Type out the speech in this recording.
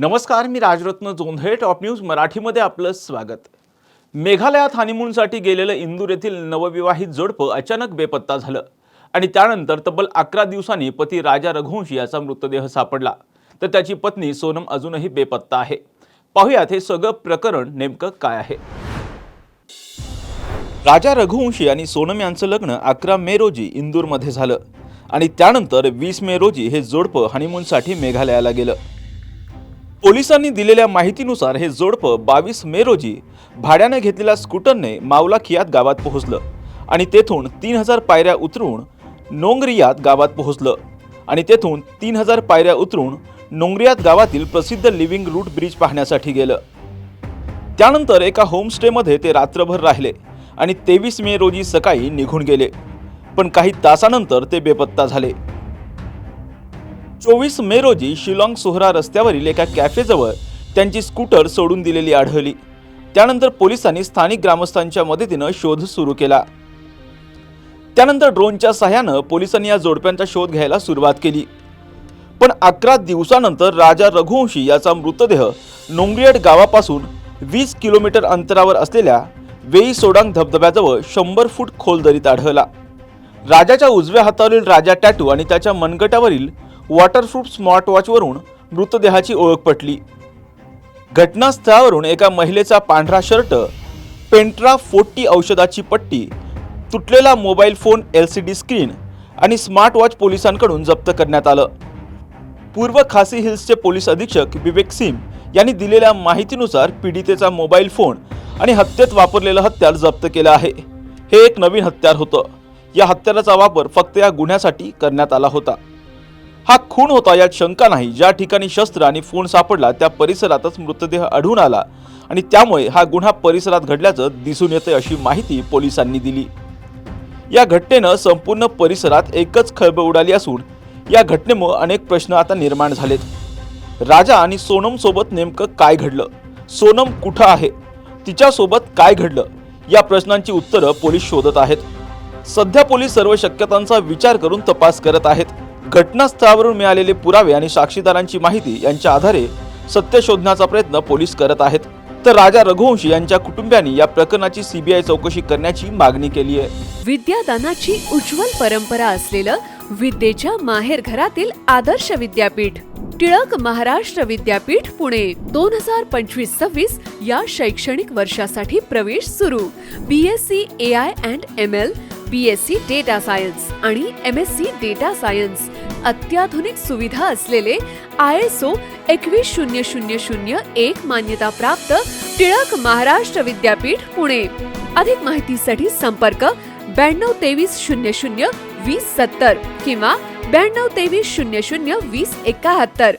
नमस्कार, मी Rajratna Jondhale. Top news मराठीमध्ये आपलं स्वागत. मेघालयात हनीमूनसाठी गेलेलं इंदूर येथील नवविवाहित जोडपं अचानक बेपत्ता झालं आणि त्यानंतर तब्बल 11 दिवसांनी पती राजा रघुवंशी याचा मृतदेह सापडला, तर त्याची पत्नी सोनम अजूनही बेपत्ता आहे. पाहुयात हे सगळं प्रकरण नेमकं काय आहे. राजा रघुवंशी आणि सोनम यांचं लग्न 11 मे रोजी इंदूरमध्ये झालं आणि त्यानंतर 20 मे रोजी हे जोडपं हनीमूनसाठी मेघालयाला गेलं. पोलिसांनी दिलेल्या माहितीनुसार हे जोडपं 22 मे रोजी भाड्याने घेतलेल्या स्कूटरने मावलाखियात गावात पोहोचलं आणि तेथून 3000 पायऱ्या उतरून नोंगरियात गावात पोहोचलं आणि तेथून 3000 पायऱ्या उतरून नोंगरियात गावातील प्रसिद्ध लिव्हिंग रूट ब्रिज पाहण्यासाठी गेलं. त्यानंतर एका होमस्टेमध्ये ते रात्रभर राहिले आणि 23 मे रोजी सकाळी निघून गेले, पण काही तासानंतर ते बेपत्ता झाले. 24 मे रोजी शिलाँग सोहरा रस्त्यावरील एका कॅफेजवळ त्यांची स्कूटर सोडून दिलेली आढळली. त्यानंतर पोलिसांनी स्थानिक ग्रामस्थांच्या मदतीने शोध सुरू केला. त्यानंतर ड्रोनच्या सहाय्याने पोलिसांनी या जोडप्यांचा शोध घ्यायला सुरुवात केली. पण 11 दिवसानंतर राजा रघुवंशी याचा मृतदेह नोंगरियाट गावापासून 20 किलोमीटर अंतरावर असलेल्या वेई सोडांग धबधब्याजवळ 100 फूट खोल दरीत आढळला. राजाच्या उजव्या हातावरील राजा टॅटू आणि त्याच्या मनगटावरील वॉटरप्रूफ स्मार्टवॉचवरून मृतदेहाची ओळख पटली. घटनास्थळावरून एका महिलेचा पांढरा शर्ट, पेंट्रा 40 औषधाची पट्टी, तुटलेला मोबाईल फोन, LCD स्क्रीन आणि स्मार्टवॉच पोलिसांकडून जप्त करण्यात आलं. पूर्व खासी हिल्सचे पोलीस अधीक्षक विवेक सिंह यांनी दिलेल्या माहितीनुसार पीडितेचा मोबाईल फोन आणि हत्येत वापरलेलं हत्यार जप्त केलं आहे. हे एक नवीन हत्यार होतं. या हत्याराचा वापर फक्त या गुन्ह्यासाठी करण्यात आला होता. हा खून होता यात शंका नाही. ज्या ठिकाणी शस्त्र आणि फोन सापडला त्या परिसरातच मृतदेह आढळून आला आणि त्यामुळे हा गुन्हा परिसरात घडल्याचं दिसून येते, अशी माहिती पोलिसांनी दिली. या घटनेनं संपूर्ण परिसरात एकच खळबळ उडाली असून या घटनेमुळे अनेक प्रश्न आता निर्माण झालेत. राजा आणि सोनम सोबत नेमकं काय घडलं? सोनम कुठं आहे? तिच्यासोबत काय घडलं? या प्रश्नांची उत्तरं पोलीस शोधत आहेत. सध्या पोलीस सर्व शक्यतांचा विचार करून तपास करत आहेत. घटनास्थळावरून मिळालेले पुरावे आणि साक्षीदारांची माहिती यांच्या आधारे सत्य शोधण्याचा प्रयत्न पोलीस करत आहेत. तर राजा रघुवंशी यांच्या कुटुंबियांनी या प्रकरणाची CBI चौकशी करण्याची मागणी केली आहे. विद्यादानाची उज्ज्वल परंपरा असलेलं विद्येच्या माहेरघरातील आदर्श विद्यापीठ टिळक महाराष्ट्र विद्यापीठ पुणे 2025-26 या शैक्षणिक वर्षासाठी प्रवेश सुरू. BSc AI and ML, BSc data science आणि MSc डेटा सायन्स. अत्याधुनिक सुविधा असलेले ISO 21001 मान्यता प्राप्त टिळक महाराष्ट्र विद्यापीठ पुणे. अधिक माहितीसाठी संपर्क 922300 2070 किंवा 922300 2071.